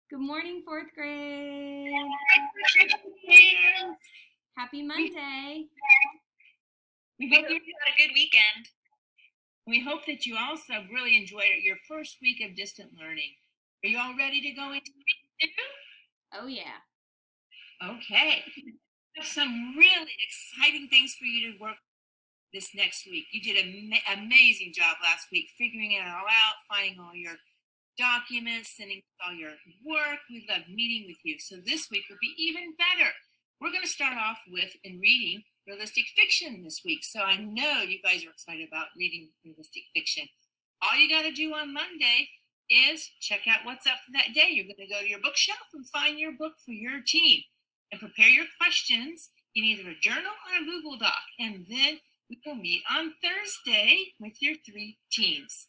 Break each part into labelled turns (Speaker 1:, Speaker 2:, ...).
Speaker 1: Good morning, fourth grade. Happy Monday.
Speaker 2: We hope you had a good weekend. We hope that you also really enjoyed your first week of distant learning. Are you all ready to go into week
Speaker 1: Oh, yeah.
Speaker 2: 2? Okay. We have some really exciting things for you to work this next week. You did an amazing job last week figuring it all out, finding all your documents, sending all your work. We love meeting with you. So this week will be even better. We're going to start off with in reading realistic fiction this week. So I know you guys are excited about reading realistic fiction. All you got to do on Monday is check out what's up for that day. You're going to go to your bookshelf and find your book for your team and prepare your questions in either a journal or a Google Doc. And then we will meet on Thursday with your 3 teams.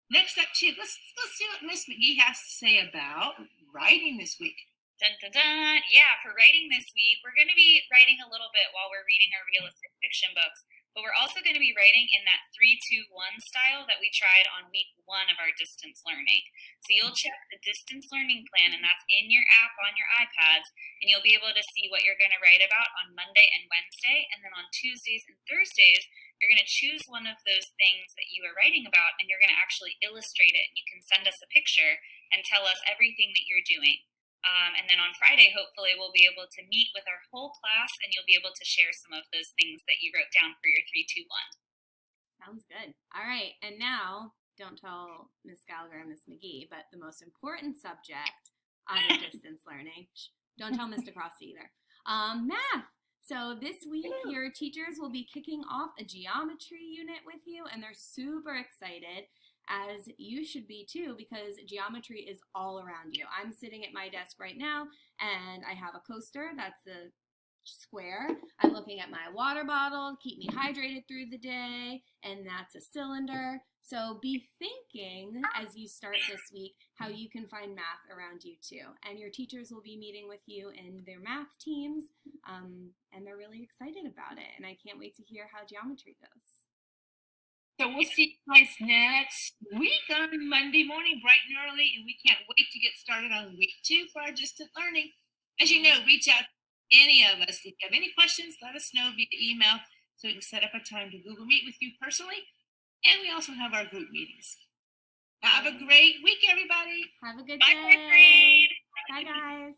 Speaker 2: Next up, too, let's see what Miss McGee has to say about writing this week.
Speaker 3: Dun, dun, dun. Yeah, for writing this week, we're going to be writing a little bit while we're reading our realistic fiction books, but we're also going to be writing in that 3-2-1 style that we tried on week 1 of our distance learning. So you'll check the distance learning plan, and that's in your app on your iPads, and you'll be able to see what you're going to write about on Monday and Wednesday, and then on Tuesdays and Thursdays, you're going to choose one of those things that you are writing about, and you're going to actually illustrate it. You can send us a picture and tell us everything that you're doing. And then on Friday, hopefully, we'll be able to meet with our whole class, and you'll be able to share some of those things that you wrote down for your 3-2-1.
Speaker 1: Sounds good. All right. And now, don't tell Miss Gallagher and Miss McGee, but the most important subject out of distance learning, don't tell Mr. Cross either, math. So this week, your teachers will be kicking off a geometry unit with you, and they're super excited, as you should be too, because geometry is all around you. I'm sitting at my desk right now, and I have a coaster. That's a square. I'm looking at my water bottle to keep me hydrated through the day, and that's a cylinder. So be thinking as you start this week how you can find math around you too. And your teachers will be meeting with you in their math teams, and they're really excited about it. And I can't wait to hear how geometry goes.
Speaker 2: So we'll see you guys next week on Monday morning, bright and early, and we can't wait to get started on week 2 for our distant learning. As you know, reach out to any of us. If you have any questions, let us know via email so we can set up a time to Google Meet with you personally. And we also have our group meetings. Have a great week, everybody.
Speaker 1: Have a good
Speaker 3: Bye,
Speaker 1: day.
Speaker 3: grade.
Speaker 1: Bye, guys.